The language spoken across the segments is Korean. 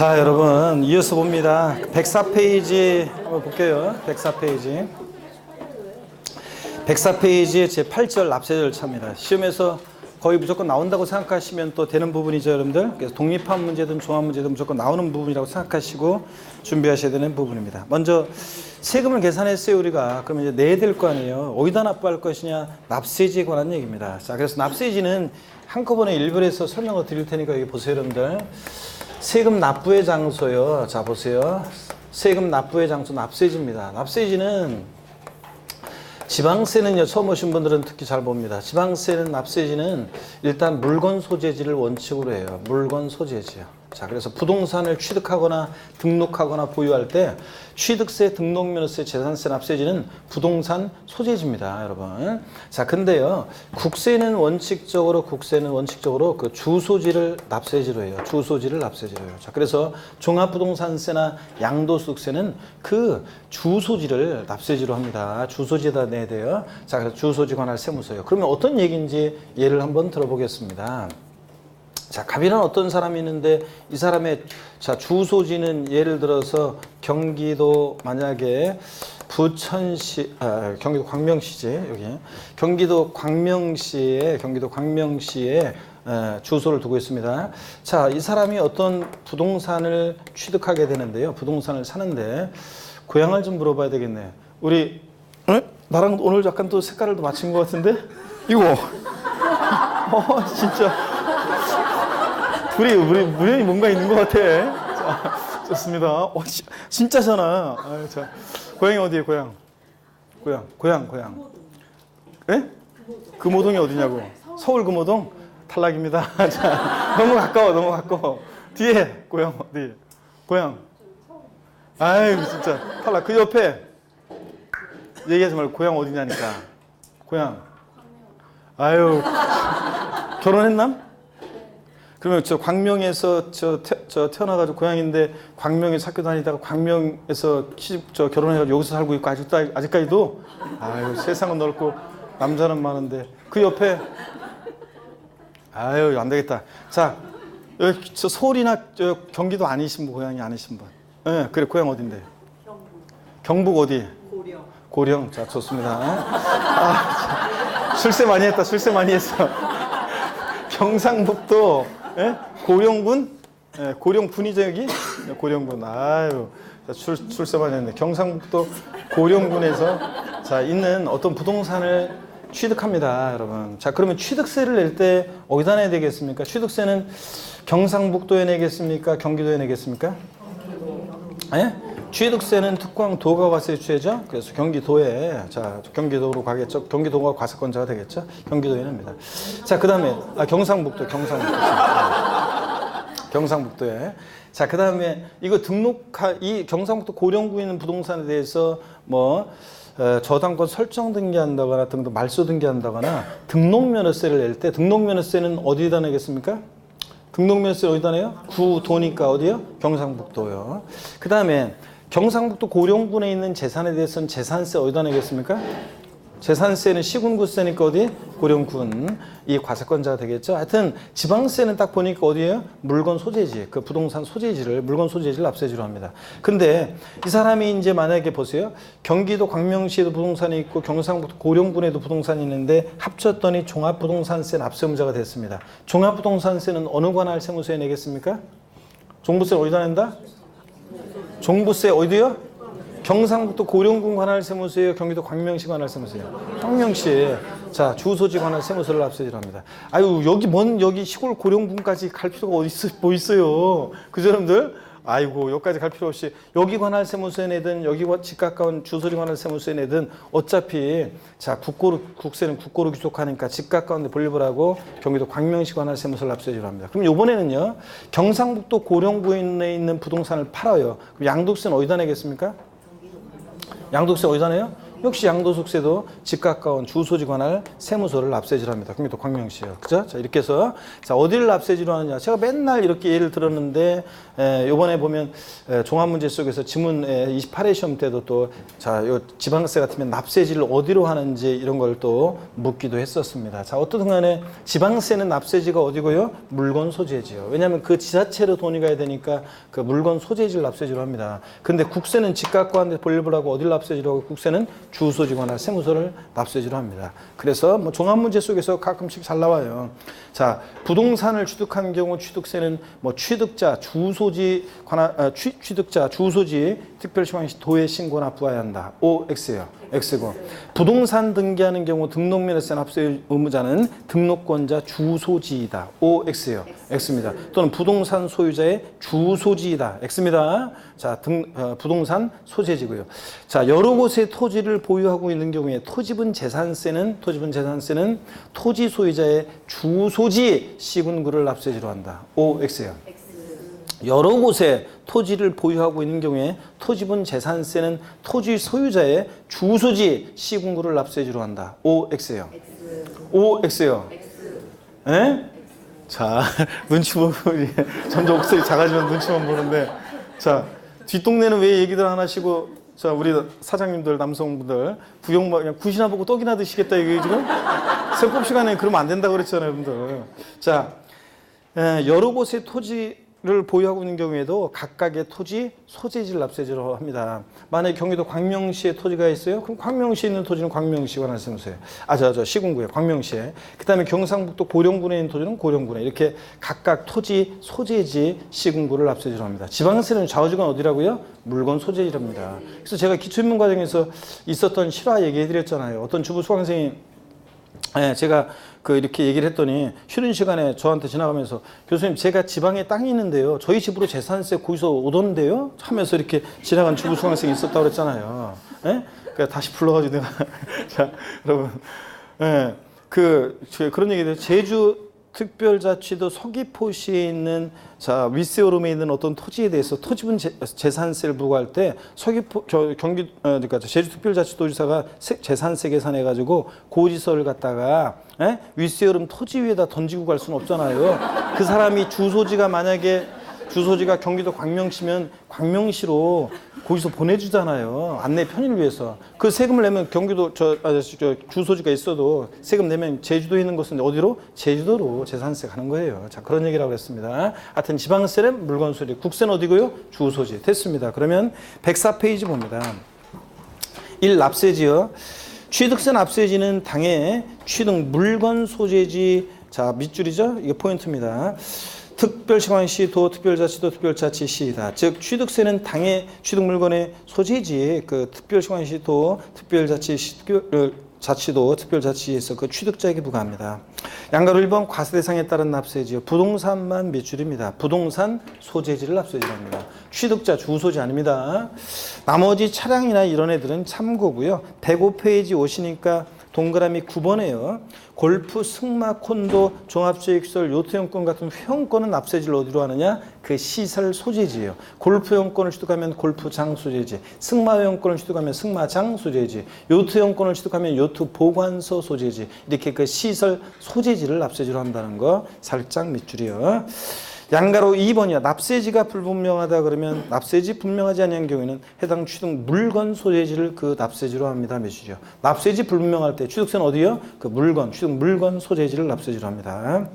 자, 여러분 이어서 봅니다. 104페이지 한번 볼게요. 104페이지. 104페이지의 제8절 납세 절차입니다. 시험에서 거의 무조건 나온다고 생각하시면 또 되는 부분이죠, 여러분들. 그래서 독립한 문제든 종합 문제든 무조건 나오는 부분이라고 생각하시고 준비하셔야 되는 부분입니다. 먼저 세금을 계산했어요, 우리가. 그러면 이제 내야 될 거 아니에요. 어디다 납부할 것이냐? 납세지에 관한 얘기입니다. 자, 그래서 납세지는 한꺼번에 일부에서 설명을 드릴 테니까 여기 보세요, 여러분들. 세금 납부의 장소요. 자, 보세요. 세금 납부의 장소 납세지입니다. 납세지는 지방세는요, 처음 오신 분들은 특히 잘 봅니다. 지방세는 납세지는 일단 물건 소재지를 원칙으로 해요. 물건 소재지요. 자, 그래서 부동산을 취득하거나 등록하거나 보유할 때 취득세, 등록면허세, 재산세, 납세지는 부동산 소재지입니다, 여러분. 자, 근데요, 국세는 원칙적으로 그 주소지를 납세지로 해요. 주소지를 납세지로 해요. 자, 그래서 종합부동산세나 양도소득세는 그 주소지를 납세지로 합니다. 주소지에다 내야 돼요. 자, 그래서 주소지 관할 세무서요. 그러면 어떤 얘기인지 예를 한번 들어보겠습니다. 자, 갑이라는 어떤 사람이 있는데 이 사람의 자 주소지는 예를 들어서 경기도 만약에 부천시 경기도 광명시지 여기 경기도 광명시에 주소를 두고 있습니다. 자, 이 사람이 어떤 부동산을 취득하게 되는데요. 부동산을 사는데 고향을 좀 물어봐야 되겠네. 우리 나랑 오늘 약간 또 색깔을 또 맞춘 것 같은데 이거 진짜. 우리 무연히 뭔가 있는 것 같아. 자, 좋습니다. 진짜잖아. 아유, 자, 고향이 어디에 고향? 고향. 예? 금호동이 어디냐고? 서울 금호동? 탈락입니다. 자, 너무 가까워. 뒤에 고향 어디? 고향. 아유, 진짜 탈락. 그 옆에 얘기하지 말고 고향 어디냐니까. 고향. 아유, 결혼했나? 그러면 저 광명에서 저 태어나가지고 고향인데 광명에서 학교 다니다가 광명에서 결혼해가지고 여기서 살고 있고 아직까지도 아유, 세상은 넓고 남자는 많은데 그 옆에 아유, 안 되겠다. 자, 여기 저 서울이나 저 경기도 아니신 분, 고향이 아니신 분. 예, 그래, 고향 어딘데? 경북 어디? 고령. 자, 좋습니다. 출세 많이 했어. 경상북도 예? 고령군? 예, 고령군이죠, 여기? 고령군. 아유, 출세 많이 했네. 경상북도 고령군에서 자, 있는 어떤 부동산을 취득합니다, 여러분. 자, 그러면 취득세를 낼 때 어디다 내야 되겠습니까? 취득세는 경상북도에 내겠습니까? 경기도에 내겠습니까? 예? 취득세는 특광도가 과세주체죠. 그래서 경기도에 자 경기도로 가겠죠. 경기도가 과세권자가 되겠죠. 경기도에 냅니다. 자, 그다음에 경상북도에 자, 그다음에 이거 이 경상북도 고령구에 있는 부동산에 대해서 뭐 저당권 설정 등기한다거나 등등 말소 등기한다거나 등록면허세를 낼 때 등록면허세는 어디다 내겠습니까? 등록면허세를 어디다 내요? 구도니까 어디요? 경상북도요. 그다음에 경상북도 고령군에 있는 재산에 대해서는 재산세 어디다 내겠습니까? 재산세는 시군구세니까 어디? 고령군. 이 과세권자가 되겠죠. 하여튼 지방세는 딱 보니까 어디예요? 물건 소재지. 그 부동산 소재지를 물건 소재지를 납세지로 합니다. 근데 이 사람이 이제 만약에 보세요. 경기도 광명시에도 부동산이 있고 경상북도 고령군에도 부동산이 있는데 합쳤더니 종합부동산세 납세 의무자가 됐습니다. 종합부동산세는 어느 관할 세무서에 내겠습니까? 종부세를 어디다 낸다? 종부세 어디요? 경상북도 고령군 관할 세무서예요? 경기도 광명시 관할 세무서예요? 광명시. 자, 주소지 관할 세무서를 납세지를 합니다. 아유, 여기 시골 고령군까지 갈 필요가 뭐 있어요? 그 사람들? 아이고, 여기까지 갈 필요 없이 여기 관할 세무서에 내든 여기와 집 가까운 주소지 관할 세무서에 내든 어차피 자, 국세는 국고로 귀속하니까 집 가까운 데 분립을 하고 경기도 광명시 관할 세무서를 납세지를 합니다. 그럼 이번에는요, 경상북도 고령구에 있는 부동산을 팔아요. 그럼 양도세는 어디다 내겠습니까? 양도세 어디다 내요? 역시 양도소득세도 집 가까운 주소지 관할 세무서를 납세지로 합니다. 경기도 광명시요. 그죠? 자, 이렇게 해서 자, 어디를 납세지로 하느냐. 제가 맨날 이렇게 예를 들었는데 요번에 보면 종합문제 속에서 지문 28회 시험 때도 또 자, 요 지방세 같으면 납세지를 어디로 하는지 이런 걸 또 묻기도 했었습니다. 자, 어떻든 간에 지방세는 납세지가 어디고요? 물건 소재지요. 왜냐하면 그 지자체로 돈이 가야 되니까 그 물건 소재지를 납세지로 합니다. 근데 국세는 집 갖고 하는데 볼일을 하고 어디를 납세지로 하고 국세는 주소지 관할 세무서를 납세지로 합니다. 그래서 뭐 종합문제 속에서 가끔씩 잘 나와요. 자, 부동산을 취득한 경우 취득세는 뭐 취득자, 주소지 관할 취득자, 주소지 특별시황시 도에 신고 납부해야 한다. OX예요. X고. 부동산 등기하는 경우 등록면허세 납세 의무자는 등록권자 주소지이다. OX예요. X입니다. 또는 부동산 소유자의 주소지이다. X입니다. 자, 부동산 소재지고요. 자, 여러 곳에 토지를 보유하고 있는 경우에 토지분 재산세는 토지 소유자의 주소지 시군구를 납세지로 한다. OX예요. 여러 곳에 토지를 보유하고 있는 경우에 토지분 재산세는 토지 소유자의 주소지 시군구를 납세지로 한다. OX예요. OX예요. 예? 자, 눈치 보고 점점 목소리 작아지면 눈치만 보는데 자, 뒷동네는 왜 얘기들 안 하시고 자, 우리 사장님들 남성분들 구경 그냥 굿이나 보고 떡이나 드시겠다 이게 지금 세법 시간에 그러면 안 된다고 그랬잖아요, 여러분들. 자, 여러 곳에 토지를 보유하고 있는 경우에도 각각의 토지 소재지를 납세지로 합니다. 만약에 경기도 광명시에 토지가 있어요. 그럼 광명시에 있는 토지는 광명시 관할 세무서에 시군구에 광명시에 그다음에 경상북도 고령군에 있는 토지는 고령군에 이렇게 각각 토지 소재지 시군구를 납세지로 합니다. 지방세는 좌우지간 어디라고요? 물건 소재지랍니다. 그래서 제가 기초입문 과정에서 있었던 실화 얘기해 드렸잖아요. 어떤 주부 수강생이 제가 이렇게 얘기를 했더니 쉬는 시간에 저한테 지나가면서 교수님 제가 지방에 땅이 있는데요. 저희 집으로 재산세 거기서 오던데요? 하면서 이렇게 지나간 주부 수강생이 있었다고 그랬잖아요. 예? 그러니까 다시 불러가지고 내가 자, 여러분 그런 얘기들 제주 특별자치도 서귀포시에 있는 윗세오름에 있는 어떤 토지에 대해서 토지분 재산세를 부과할 때 그러니까 제주특별자치도지사가 재산세 계산해 가지고 고지서를 갖다가 윗세오름 토지 위에다 던지고 갈 수는 없잖아요. 그 사람이 주소지가 경기도 광명시면 광명시로 거기서 보내주잖아요. 안내 편의를 위해서. 그 세금을 내면 경기도 주소지가 있어도 세금 내면 제주도에 있는 것은 어디로? 제주도로 재산세 가는 거예요. 자, 그런 얘기라고 했습니다. 하여튼 지방세는 물건 소재, 국세는 어디고요? 주소지. 됐습니다. 그러면 104페이지 봅니다. 1. 납세지요. 취득세 납세지는 당해 취득 물건 소재지 자, 밑줄이죠? 이게 포인트입니다. 특별시광시 도 특별자치도 특별자치시이다. 즉 취득세는 당해 취득 물건의 소재지 그 특별시광시 도 특별자치도 특별자치에서 그 취득자에게 부과합니다. 양가로 1번 과세 대상에 따른 납세지요. 부동산만 밑줄입니다. 부동산 소재지를 납세지로 합니다. 취득자 주소지 아닙니다. 나머지 차량이나 이런 애들은 참고고요. 105페이지 오시니까 동그라미 9번에요. 골프, 승마, 콘도, 종합주택시설, 요트용권 같은 회원권은 납세지를 어디로 하느냐? 그 시설 소재지예요. 골프용권을 취득하면 골프장 소재지, 승마용권을 취득하면 승마장 소재지, 요트용권을 취득하면 요트 보관소 소재지 이렇게 그 시설 소재지를 납세지로 한다는 거 살짝 밑줄이요. 양가로 2번이야. 납세지가 불분명하다 그러면 납세지 분명하지 않은 경우에는 해당 취득 물건 소재지를 그 납세지로 합니다. 몇이죠? 납세지 불분명할 때 취득세는 어디요? 그 물건, 취득 물건 소재지를 납세지로 합니다.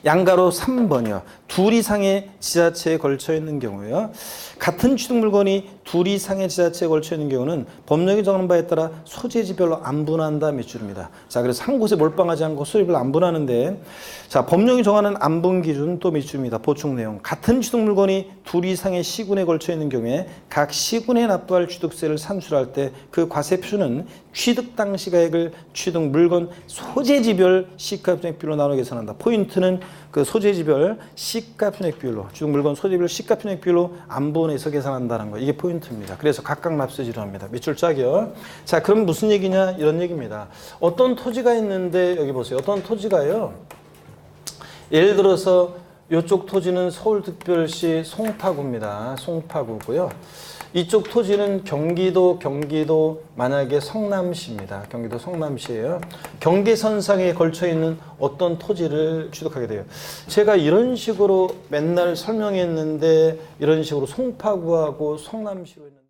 양가로 3번이요. 둘 이상의 지자체에 걸쳐 있는 경우에요. 같은 취득 물건이 둘 이상의 지자체에 걸쳐 있는 경우는 법령이 정하는 바에 따라 소재지별로 안분한다 밑줄입니다. 자, 그래서 한 곳에 몰빵하지 않고 소재별로 안분하는데 자, 법령이 정하는 안분 기준 또 밑줄입니다. 보충 내용. 같은 취득 물건이 둘 이상의 시군에 걸쳐 있는 경우에 각 시군에 납부할 취득세를 산출할 때 그 과세표는 취득 당시 가액을 취득 물건 소재지별 시가편액비율로 나눠 계산한다. 포인트는 그 소재지별 시가편액비율로 취득 물건 소재지별 시가편액비율로 안분해서 계산한다는 거. 이게 포인트입니다. 그래서 각각 납세지로 합니다. 밑줄 짝이요. 자, 그럼 무슨 얘기냐? 이런 얘기입니다. 어떤 토지가 있는데 여기 보세요. 어떤 토지가요. 예를 들어서 이쪽 토지는 서울특별시 송파구입니다. 송파구고요. 이쪽 토지는 경기도 만약에 성남시입니다. 경기도 성남시예요. 경계선상에 걸쳐 있는 어떤 토지를 취득하게 돼요. 제가 이런 식으로 맨날 설명했는데 이런 식으로 송파구하고 성남시로 있는